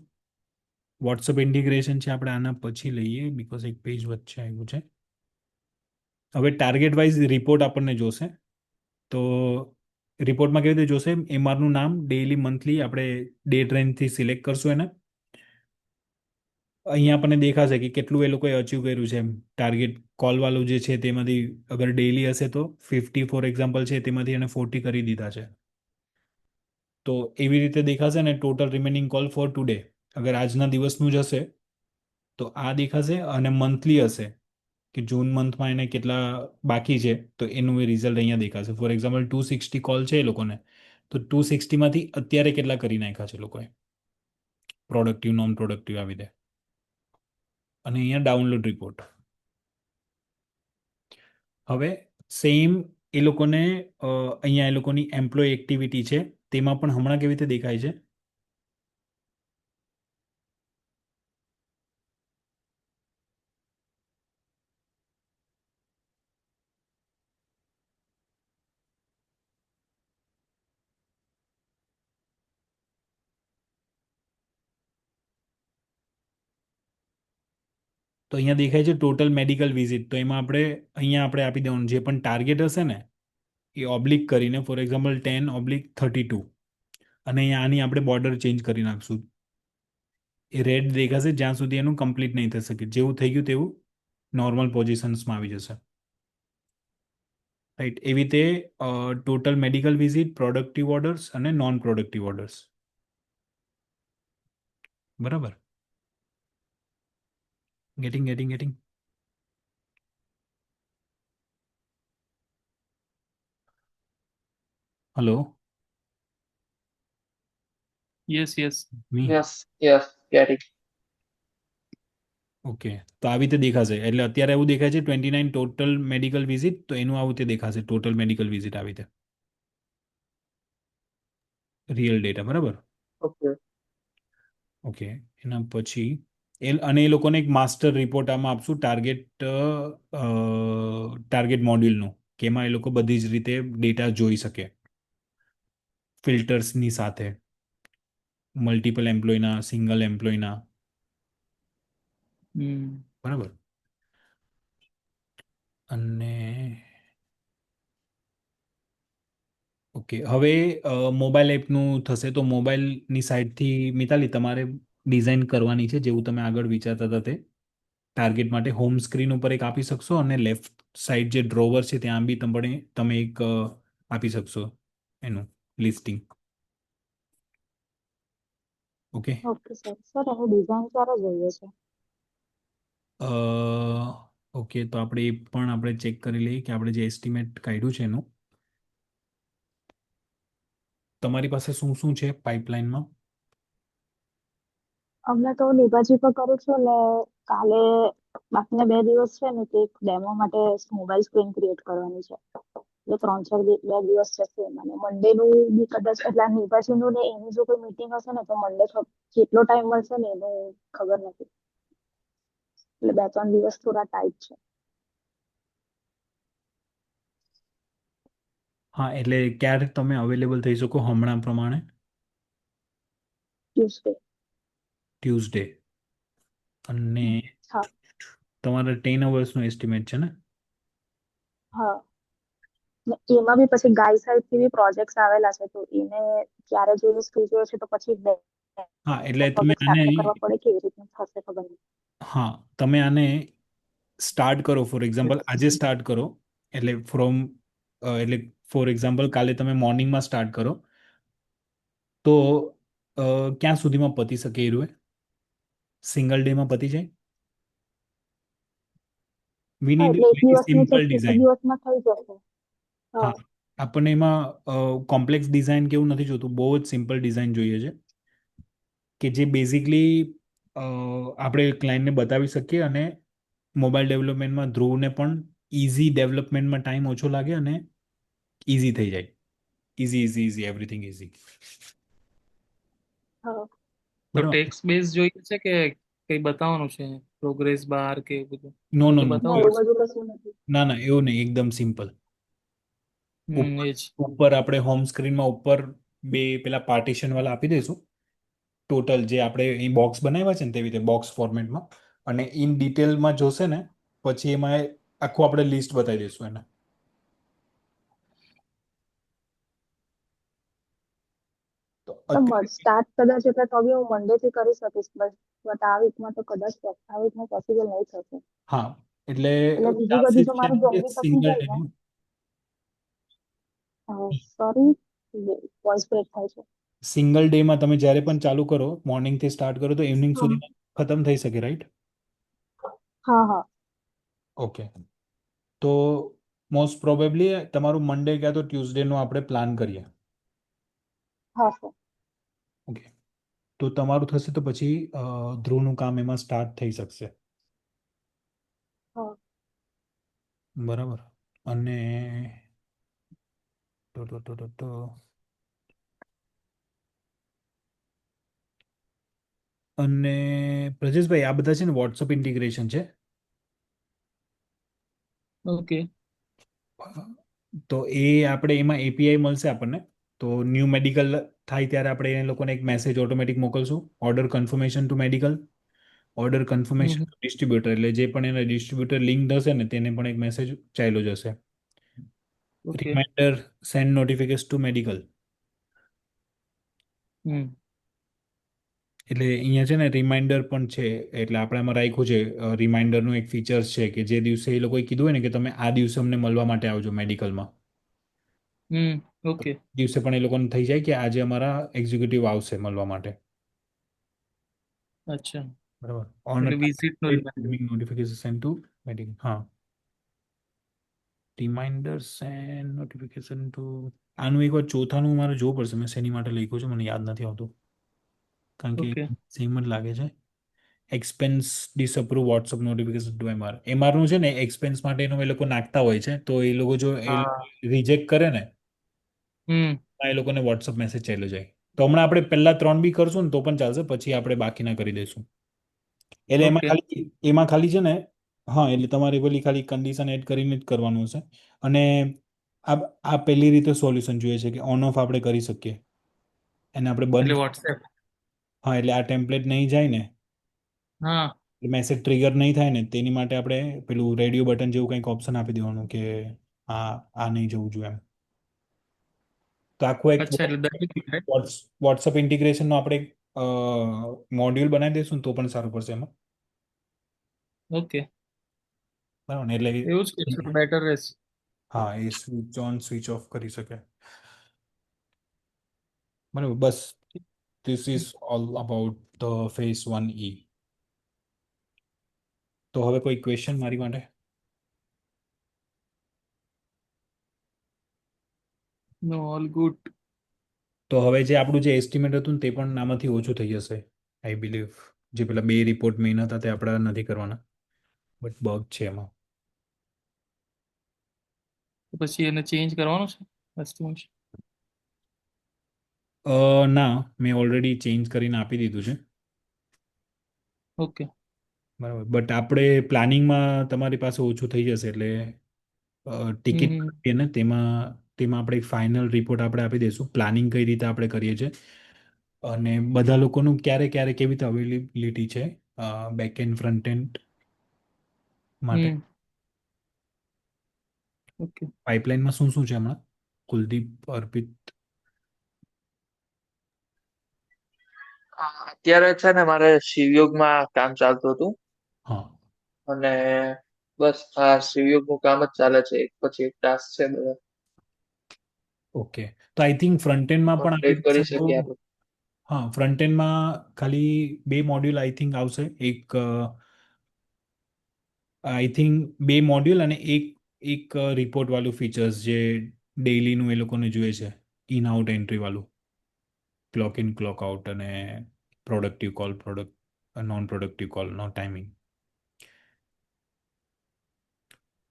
Speaker 1: વોટ્સઅપ ઇન્ટિગ્રેશન છે આપણે આના પછી લઈએ બિકોઝ એક પેજ વચ્ચે આવ્યું છે. હવે ટાર્ગેટ વાઇઝ રિપોર્ટ આપણને જોશે. તો રિપોર્ટમાં કેવી રીતે જોશે? એમઆરનું નામ ડેઇલી મંથલી આપણે ડે ટ્રેન્ડથી સિલેક્ટ કરશું એને. અહીંયા આપણને દેખાશે કે કેટલું એ લોકોએ અચીવ કર્યું છે એમ. ટાર્ગેટ કોલ વાળું જે છે તેમાંથી અગર ડેઇલી હશે તો 50 ફોર એક્ઝામ્પલ છે તેમાંથી એને 40 કરી દીધા છે. તો એવી રીતે દેખાશે ને total remaining call for today. અગર આજના દિવસનું જ હશે તો આ દેખાશે, અને મંથલી હશે કે જૂન મંથમાં એને કેટલા બાકી છે તો એનું રિઝલ્ટ અહીંયા દેખાશે. ફોર એક્ઝામ્પલ 260 કોલ છે એ લોકોને, તો 260માંથી અત્યારે કેટલા કરી નાખ્યા છે લોકોએ પ્રોડક્ટિવ, નોન પ્રોડક્ટિવ આવી રીતે. અને અહીંયા ડાઉનલોડ રિપોર્ટ. હવે સેમ એ લોકોને અહીંયા એ લોકોની એમ્પ્લોય એક્ટિવિટી છે તેમાં પણ હમણાં કેવી રીતે દેખાય છે? તો અહીંયા દેખાય છે ટોટલ મેડિકલ વિઝિટ. તો એમાં આપણે અહીંયા આપણે આપી દેવાનું જે પણ ટાર્ગેટ હશે ને એ ઓબ્લિક કરીને, ફોર એક્ઝામ્પલ 10/32. અને અહીંયા આની આપણે બોર્ડર ચેન્જ કરી નાખશું. એ રેડ દેખાશે જ્યાં સુધી એનું કમ્પ્લીટ નહીં થઈ શકે. જેવું થઈ ગયું તેવું નોર્મલ પોઝિશન્સમાં આવી જશે. રાઈટ. એવી રીતે total medical visit, productive orders અને નોન પ્રોડક્ટિવ ઓર્ડર્સ. બરાબર. Getting. Hello.
Speaker 2: yes
Speaker 1: me.
Speaker 3: Yes getting.
Speaker 1: Okay. તો આવી રીતે દેખાશે. એટલે અત્યારે એવું દેખાય છે 29 ટોટલ મેડિકલ વિઝિટ, તો એનું આવું રીતે દેખાશે ટોટલ મેડિકલ વિઝિટ આવી રીતે. Real data. બરાબર.
Speaker 3: Okay
Speaker 1: okay. એના પછી અને એ લોકોને એક માસ્ટર રિપોર્ટ આમાં આપશું ટાર્ગેટ મોડ્યુલનું, કે એમાં એ લોકો બધી જ રીતે ડેટા જોઈ શકે ફિલ્ટર્સની સાથે, મલ્ટિપલ એમ્પ્લોયના, સિંગલ એમ્પ્લોયના. બરાબર. અને ઓકે, હવે મોબાઈલ એપનું થશે. તો મોબાઈલની સાઈડથી મિતાલી તમારે ડિઝાઇન કરવાની છે, જેવું તમે આગળ વિચારતા હતા તે ટાર્ગેટ માટે. હોમ સ્ક્રીન ઉપર એક આપી શકશો અને લેફ્ટ સાઈડ જે ડ્રોવર છે ત્યાં બી તમે એક આપી શકશો એનું listing. Okay.
Speaker 4: Okay sir. Sir એનું ડિઝાઇન ક્યારે જોઈએ છે?
Speaker 1: ઓકે, તો આપણે એ પણ આપણે ચેક કરી લઈએ કે આપણે જે એસ્ટિમેટ કાઢ્યું છે એનું. તમારી પાસે શું શું છે પાઇપલાઇનમાં?
Speaker 4: અમને તો નિભાજી પર કરું છું ને કાલે બાકીના 2 દિવસ છે ને તે એક ડેમો માટે મોબાઈલ સ્ક્રીન ક્રિએટ કરવાની છે. એટલે 3-4 દિવસ જશે મને. મંડે નું બી કદાચ એટલે નિભાજી નું ને એની જો કોઈ મીટિંગ હશે ને તો મંડે કેટલો ટાઈમ મળશે ને એનું ખબર નથી. એટલે 2-3 દિવસ થોડા ટાઈટ છે.
Speaker 1: હા, એટલે ક્યારે તમે અવેલેબલ થઈ શકો હમણાં પ્રમાણે?
Speaker 4: ટ્યુઝડે.
Speaker 1: ટ્યુઝડે. અને
Speaker 4: હા
Speaker 1: તમારા 10 અવર્સનો એસ્ટિમેટ છે ને?
Speaker 4: હા. ને એમાં બી પછી ગાય સાઈડ થી બી પ્રોજેક્ટ્સ આવેલા છે તો એને ક્યારે જોઈએ સ્કૂલ જોઈએ છે તો પછી
Speaker 1: હા, એટલે તમે
Speaker 4: પ્રોજેક્ટ
Speaker 1: આને
Speaker 4: સ્ટાર્ટ કરવા પડે કેવી રીતનું થશે ખબર નહીં.
Speaker 1: હા, તમે આને સ્ટાર્ટ કરો. ફોર એક્ઝામ્પલ આજે સ્ટાર્ટ કરો. એટલે ફોર એક્ઝામ્પલ કાલે તમે મોર્નિંગમાં સ્ટાર્ટ કરો તો ક્યાં સુધીમાં પતી શકે એ રૂએ? સિંગલ ડેમાં પતી જાય? વી
Speaker 4: હા
Speaker 1: નીડ
Speaker 4: એટલે એક દિવસનું છે
Speaker 1: સિમ્પલ
Speaker 4: એક
Speaker 1: ડિઝાઇન.
Speaker 4: દિવસમાં થઈ જશે.
Speaker 1: હા,
Speaker 4: હા
Speaker 1: આપણને એમાં કોમ્પ્લેક્સ ડિઝાઇન કેવું નથી જોતું, બહુ જ સિમ્પલ ડિઝાઇન જોઈએ છે કે જે બેઝિકલી આપણે ક્લાયન્ટને બતાવી શકીએ અને મોબાઈલ ડેવલપમેન્ટમાં ધ્રુવને પણ ઇઝી ડેવલપમેન્ટમાં ટાઈમ ઓછો લાગે અને ઇઝી થઈ જાય. Easy everything easy.
Speaker 4: હા.
Speaker 2: તો
Speaker 1: બરાબર.
Speaker 2: ટેક્સ્ટ બેઝ જોઈએ છે કે કઈ બતાવવાનું છે, પ્રોગ્રેસ બાર કે એવું બધું
Speaker 1: નો
Speaker 2: એવું
Speaker 1: નો
Speaker 2: તો
Speaker 1: નો.
Speaker 4: ના
Speaker 2: બતાવવું
Speaker 4: એવું
Speaker 2: પડશે.
Speaker 4: બધું કશું નથી.
Speaker 1: ના, એવું નહીં. એકદમ સિમ્પલ.
Speaker 2: એ જ.
Speaker 1: ઉપર આપણે હોમ સ્ક્રીનમાં ઉપર બે પેલા પાર્ટીશન વાળા આપી દઈશું. ટોટલ જે આપણે અહીં બોક્સ બનાવ્યા છે ને તેવી રીતે બોક્સ ફોર્મેટમાં, અને ઇન ડિટેલમાં જોશે ને પછી એમાં આખું આપણે લિસ્ટ બતાવી દઈશું એને. તો
Speaker 4: તો
Speaker 1: અત્યારે
Speaker 4: સ્ટાર્ટ કદાચ એટલે તો બી હું મંડે થી કરી શકીશ બટ આ વીકમાં તો કદાચ આ વીકમાં પોસિબલ નહીં થશે.
Speaker 1: હા, એટલે
Speaker 4: એટલે બીજી
Speaker 1: ચાલશે
Speaker 4: બધી જો
Speaker 1: જ
Speaker 4: મારું
Speaker 1: કે
Speaker 4: જલ્દી પતી
Speaker 1: સિંગલ
Speaker 4: જાય ને
Speaker 1: ડેમાં.
Speaker 4: સોરી વોઇસ બ્રેક થાય છે.
Speaker 1: સિંગલ ડેમાં તમે જ્યારે પણ ચાલુ કરો, મોર્નિંગથી સ્ટાર્ટ કરો તો ઇવનિંગ
Speaker 4: હા
Speaker 1: સુધી ખતમ થઈ શકે, રાઈટ?
Speaker 4: હા હા
Speaker 1: ઓકે. તો મોસ્ટ પ્રોબેબલી તમારું મંડે ક્યાં તો ટ્યુઝડેનો આપણે પ્લાન કરીએ.
Speaker 4: હા સર.
Speaker 1: ઓકે. તો તમારું થશે તો પછી ધ્રુવનું કામ એમાં સ્ટાર્ટ થઈ શકશે.
Speaker 4: હા
Speaker 1: બરાબર. અને તો અને પ્રજેશભાઈ, આ બધા છે ને વોટ્સઅપ ઇન્ટિગ્રેશન છે.
Speaker 2: ઓકે.
Speaker 1: તો એ આપણે એમાં એપીઆઈ મળશે આપણને. તો ન્યૂ મેડિકલ થાય ત્યારે આપણે એ લોકોને એક મેસેજ ઓટોમેટિક મોકલશું, order confirmation to medical, order confirmation to distributor. એટલે જે પણ એના ડિસ્ટ્રીબ્યુટર લિંક હશે ને તેને પણ એક મેસેજ ચાલ્યો જશે.
Speaker 2: Okay.
Speaker 1: Reminder send notification to medical.
Speaker 2: Hmm
Speaker 1: એટલે અહીંયા છે ને રિમાઇન્ડર પણ છે, એટલે આપણે આમાં રાખ્યું છે રિમાઇન્ડરનું એક ફીચર્સ છે કે જે દિવસે એ લોકોએ કીધું હોય ને કે તમે આ દિવસે અમને મળવા માટે આવજો મેડિકલમાં, તો
Speaker 2: ઓકે.
Speaker 1: દિવસે પણ એ લોકોને થઈ જાય કે આજે અમારા એક્ઝિક્યુટિવ આવશે મળવા માટે.
Speaker 2: અચ્છા,
Speaker 1: બરાબર. ઓન
Speaker 2: એટલે વિઝિટ નો
Speaker 1: નોટિફિકેશન સેન્ડ ટુ મેડિકલ. હા, રિમાઇન્ડર્સ એન્ડ નોટિફિકેશન ટુ. આનું એકવાર ચોથાનું મારે જોવું પડશે, મેં શેની માટે લખ્યું છે મને યાદ નથી આવતું, કારણ કે
Speaker 2: ઓકે.
Speaker 1: સેમ જ લાગે છે. Expense disapprove WhatsApp notification to MR. એમઆરનું છે ને એક્સપેન્સ માટેનું એ લોકો નાખતા હોય છે, તો એ લોકો જો એ
Speaker 2: હા.
Speaker 1: રિજેક્ટ કરે ને
Speaker 2: હમ
Speaker 1: એ લોકોને વોટ્સઅપ મેસેજ ચાલ્યો જાય. તો હમણાં આપણે પહેલા 3 બી કરશું ને તો પણ ચાલશે, પછી આપણે બાકીના કરી દઈશું. એટલે
Speaker 2: ઓકે.
Speaker 1: એમાં ખાલી છે ને, હા, એટલે તમારે પેલી ખાલી કન્ડિશન એડ કરીને જ કરવાનું છે. અને આ પહેલી રીતે સોલ્યુશન જોઈએ છે કે ઓન ઓફ આપણે કરી શકીએ, એને આપણે
Speaker 2: એટલે
Speaker 1: બંધ.
Speaker 2: વોટ્સએપ.
Speaker 1: હા, એટલે આ ટેમ્પલેટ નહીં જાય ને,
Speaker 2: હા.
Speaker 1: મેસેજ ટ્રિગર નહીં થાય ને, તેની માટે આપણે પેલું રેડિયો બટન જેવું કંઈક ઓપ્શન આપી દેવાનું કે આ નહીં જવું જોઈએ એમ. તો આખું એક
Speaker 2: અચ્છા, એટલે દરેક right?
Speaker 1: વોટ્સઅપ ઇન્ટિગ્રેશનનો આપણે મોડ્યુલ બનાવી દઈશું ને તો પણ સારું પડશે એમાં.
Speaker 2: ઓકે,
Speaker 1: બરાબર ને, એટલે
Speaker 2: એવું જ કરશું તો બેટર રહેશે.
Speaker 1: હા, એ સ્વિચ ઓન સ્વિચ ઓફ કરી શકે. બરાબર, બસ this is all about the phase 1E. તો હવે કોઈ ક્વેશ્ચન મારી માટે?
Speaker 2: No, all good.
Speaker 1: તો હવે જે આપણું જે એસ્ટિમેટ હતું ને તે પણ આમાંથી ઓછું થઈ જશે આઈ બિલીવ. જે પેલા 2 રિપોર્ટ મેઇન હતા તે આપણે નથી કરવાના, બટ બગ છે એમાં.
Speaker 2: તો પછી એને ચેન્જ કરવાનું છે એસ્ટિમેશન?
Speaker 1: ના, મેં ઓલરેડી ચેન્જ કરીને આપી દીધું છે.
Speaker 2: ઓકે.
Speaker 1: બરાબર, બટ આપણે પ્લાનિંગમાં તમારી પાસે ઓછું થઈ જશે, એટલે ટિકિટ
Speaker 2: હમ
Speaker 1: ને તેમાં તેમાં આપણે ફાઇનલ રિપોર્ટ આપણે આપી દઈશું, પ્લાનિંગ કઈ રીતે આપણે કરીએ છીએ અને બધા લોકોનું ક્યારે ક્યારે કેવી રીતે અવેલેબિલિટી છે બેક એન્ડ ફ્રન્ટ એન્ડ માટે.
Speaker 2: હમ ઓકે.
Speaker 1: પાઇપલાઇનમાં શું શું છે હમણાં? કુલદીપ, અર્પિત.
Speaker 3: અત્યારે છે ને મારે શિવયોગમાં કામ ચાલતું હતું,
Speaker 1: હા,
Speaker 3: અને બસ આ શિવયોગનું કામ જ ચાલે છે, એક પછી એક ટાસ્ક છે બધા
Speaker 1: ઓકે. તો આઈ થિંક ફ્રન્ટ એન્ડમાં પણ આવી
Speaker 3: કમ્પ્લીટ
Speaker 1: જશે
Speaker 3: કરી
Speaker 1: તો.
Speaker 3: શકીએ આપણે.
Speaker 1: હા, ફ્રન્ટ એન્ડમાં ખાલી 2 મોડ્યુલ આઈ થિંક આવશે. એક આઈ થિંક 2 મોડ્યુલ અને એક રિપોર્ટ વાળું ફીચર્સ જે ડેઇલીનું એ લોકોને જોઈએ છે, ઇન આઉટ એન્ટ્રી વાળું, ક્લોક ઇન ક્લોક આઉટ અને productive call, non productive call નો ટાઈમિંગ.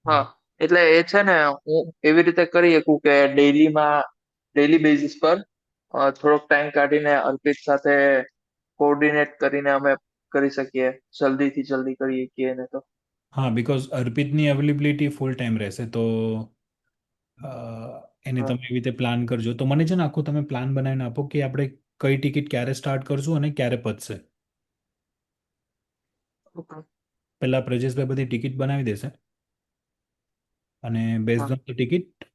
Speaker 3: હા, એટલે એ છે ને હું એવી રીતે કરી શકું કે ડેઈલી બેઝિસ પર થોડોક ટાઈમ કાઢીને અર્પિત સાથે કોઓર્ડિનેટ કરીને અમે કરી શકીએ, જલ્દીથી જલ્દી કરી શકીએ એને તો.
Speaker 1: હા, બિકોઝ અર્પિતની અવેલેબિલિટી ફૂલ ટાઈમ રહેશે, તો એને
Speaker 3: હા,
Speaker 1: તમે એવી રીતે પ્લાન કરજો. તો મને છે ને આખું તમે પ્લાન બનાવીને આપો કે આપણે કઈ ટિકિટ ક્યારે સ્ટાર્ટ કરશું અને ક્યારે પતશે.
Speaker 3: ઓકે.
Speaker 1: પહેલા પ્રજેશભાઈ બધી ટિકિટ બનાવી દેશે અને
Speaker 3: હા,
Speaker 1: બેઝડ ઓન ધ ટિકિટ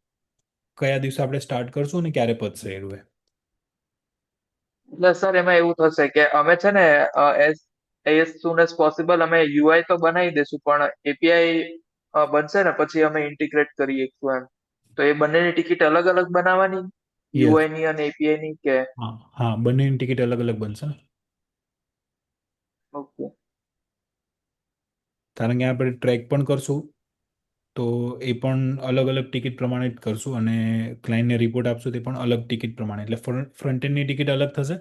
Speaker 1: કયા દિવસે આપણે સ્ટાર્ટ કરશું અને ક્યારે પતશે એ રૂએ.
Speaker 3: એટલે સર એમાં એવું થશે કે અમે છે ને એઝ સુન એઝ પોસિબલ અમે યુઆઈ તો બનાવી દેશું, પણ એપીઆઈ બનશે ને પછી અમે ઇન્ટિગ્રેટ કરી શકશું એમ. તો એ બંનેની ટિકિટ અલગ અલગ બનાવવાની,
Speaker 1: યસ.
Speaker 3: યુઆઈ ની અને એપીઆઈ ની કે?
Speaker 1: હા, હા, બંનેની ટિકિટ અલગ અલગ બનશે ને,
Speaker 3: ઓકે.
Speaker 1: કારણ કે આપણે ટ્રેક પણ કરશું તો એ પણ અલગ અલગ ટિકિટ પ્રમાણે જ કરશું અને ક્લાયન્ટને રિપોર્ટ આપશું તે પણ અલગ ટિકિટ પ્રમાણે, એટલે ફ્રન્ટ એન્ડની ટિકિટ અલગ થશે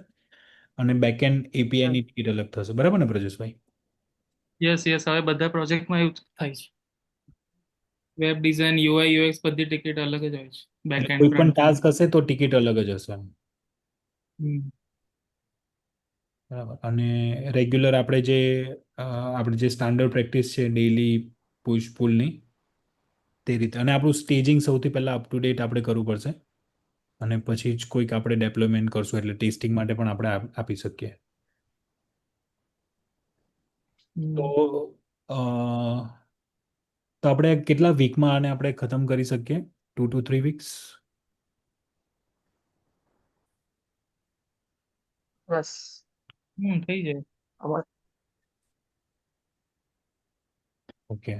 Speaker 1: અને બેક એન્ડ એપીઆઈની ટિકિટ અલગ થશે. બરાબર ને પ્રજેશભાઈ?
Speaker 2: યસ યસ, હવે બધા પ્રોજેક્ટમાં એવું જ થાય છે. વેબ ડિઝાઇન, યુઆઈ યુએક્સ બધી ટિકિટ અલગ જ હોય છે, બેક
Speaker 1: એટલે
Speaker 2: એન્ડ
Speaker 1: કોઈ પણ
Speaker 2: ફ્રન્ટ એન્ડ.
Speaker 1: ટાસ્ક હશે તો ટિકિટ અલગ જ હશે એમ.
Speaker 2: હમ
Speaker 1: બરાબર. અને રેગ્યુલર આપણે જે સ્ટાન્ડર્ડ પ્રેક્ટિસ છે ડેઈલી પુશ પુલની, તે રીતે. અને આપણું સ્ટેજિંગ સૌથી પહેલાં અપ ટુ ડેટ આપણે કરવું પડશે અને પછી જ કોઈક આપણે ડેપ્લોયમેન્ટ કરશું, એટલે ટેસ્ટિંગ માટે પણ આપણે આપી શકીએ. તો
Speaker 2: હમ.
Speaker 1: અ, તો આપણે કેટલા વીકમાં આને આપણે ખતમ કરી શકીએ? 2 to 3 weeks?
Speaker 3: બસ
Speaker 2: થઈ જાય.
Speaker 3: અમારે
Speaker 1: ઓકે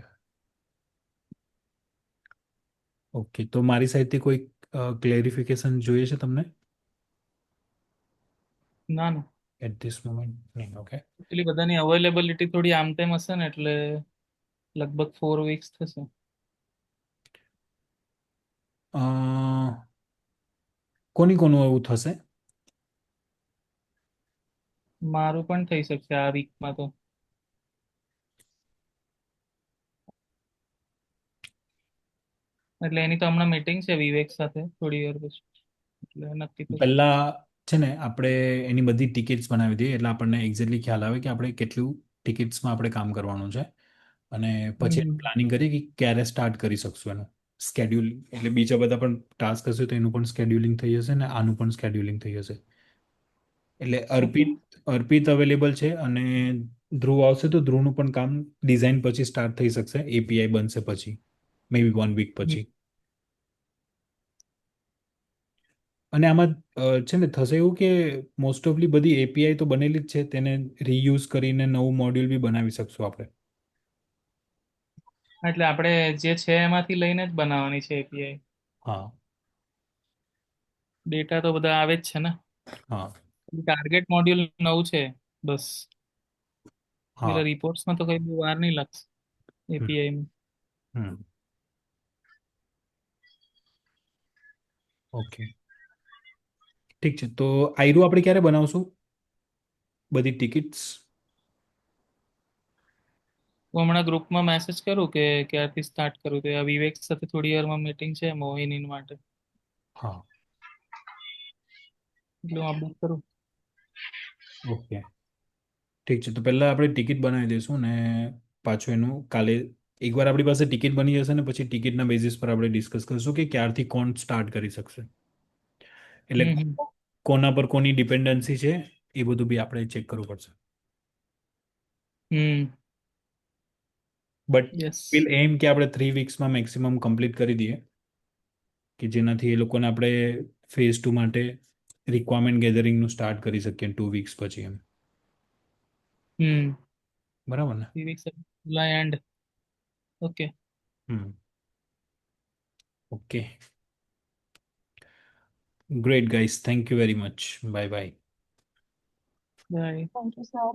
Speaker 1: ઓકે, તો મારી સાઈડથી કોઈ ક્લેરિફિકેશન જોઈએ છે તમને
Speaker 2: ના ના,
Speaker 1: એટ ધીસ મોમેન્ટ? નહીં. ઓકે.
Speaker 2: એકચ્યુઅલી બધાની અવેલેબિલિટી થોડી આમ તેમ હશે ને, એટલે લગભગ 4 વીક્સ થશે.
Speaker 1: કોની કોનું એવું થશે?
Speaker 2: મારું પણ થઈ શકશે આ વીકમાં તો. એટલે એની તો હમણાં મીટિંગ છે વિવેક સાથે થોડી વાર પછી, એટલે નક્કી થશે.
Speaker 1: પહેલા છે ને આપણે એની બધી ટિકિટ્સ બનાવી દઈએ એટલે આપણને એક્ઝેક્ટલી ખ્યાલ આવે કે આપણે કેટલું ટિકિટ્સમાં આપણે કામ કરવાનું છે, અને પછી
Speaker 2: હમ
Speaker 1: પ્લાનિંગ કરીએ કે ક્યારે સ્ટાર્ટ કરી શકશું એનું સ્કેડ્યુલ. એટલે બીજા બધા પણ ટાસ્ક હશે તો એનું પણ સ્કેડ્યુલિંગ થઈ જશે ને આનું પણ સ્કેડ્યુલિંગ થઈ જશે. એટલે
Speaker 2: ઓકે.
Speaker 1: અર્પિત અવેલેબલ છે, અને ધ્રુવ આવશે તો ધ્રુવનું પણ કામ ડિઝાઇન પછી સ્ટાર્ટ થઈ શકશે, એપીઆઈ બનશે પછી મે બી 1 વીક પછી. અને આમાં છે ને થશે એવું કે મોસ્ટ ઓફલી બધી એપીઆઈ તો બનેલી જ છે, તેને રીયુઝ કરીને નવું મોડ્યુલ બી બનાવી શકશું આપણે.
Speaker 2: એટલે આપણે જે છે એમાંથી લઈને જ બનાવવાની છે એપીઆઈ.
Speaker 1: હા
Speaker 2: ડેટા તો બધા આવે જ છે ને.
Speaker 1: હા
Speaker 2: ટાર્ગેટ મોડ્યુલ નવું છે બસ.
Speaker 1: હા.
Speaker 2: પેલા રિપોર્ટ્સમાં તો કઈ બહુ વાર નહીં લાગશે
Speaker 1: હમ
Speaker 2: એપીઆઈમાં.
Speaker 1: હમ ઓકે ઠીક છે, તો આયરું આપણે ક્યારે બનાવશું બધી ટિકિટ્સ?
Speaker 2: હું હમણાં ગ્રુપમાં મેસેજ કરું કે ક્યારથી સ્ટાર્ટ કરું, તો આ વિવેક સાથે થોડી વારમાં મીટિંગ છે મોહિની માટે,
Speaker 1: હા
Speaker 2: એટલે હું અપડેટ કરું.
Speaker 1: ઓકે ઠીક છે, તો પહેલાં આપણે ટિકિટ બનાવી દઈશું ને પાછું એનું કાલે એકવાર આપણી પાસે ટિકિટ બની જશે ને પછી ટિકિટના બેઝિસ પર આપણે ડિસ્કસ કરીશું કે ક્યારથી કોણ સ્ટાર્ટ કરી શકશે. એટલે
Speaker 2: હમ હમ
Speaker 1: કોના પર કોની ડિપેન્ડન્સી છે એ બધું બી આપણે ચેક કરવું પડશે.
Speaker 2: હમ
Speaker 1: બટ
Speaker 2: યસ.
Speaker 1: વિલ એમ કે આપણે 3 વીક્સમાં મેક્સિમમ કમ્પ્લીટ કરી દઈએ, કે જેનાથી એ લોકોને આપણે ફેઝ 2 માટે રિક્વાયરમેન્ટ ગેધરિંગનું સ્ટાર્ટ કરી શકીએ 2 વીક્સ પછી એમ.
Speaker 2: હમ
Speaker 1: બરાબર ને?
Speaker 2: Vivek sir July end. Okay.
Speaker 1: Hmm okay great guys, thank you very much. Bye bye.
Speaker 2: Bye.
Speaker 4: Thank you sir.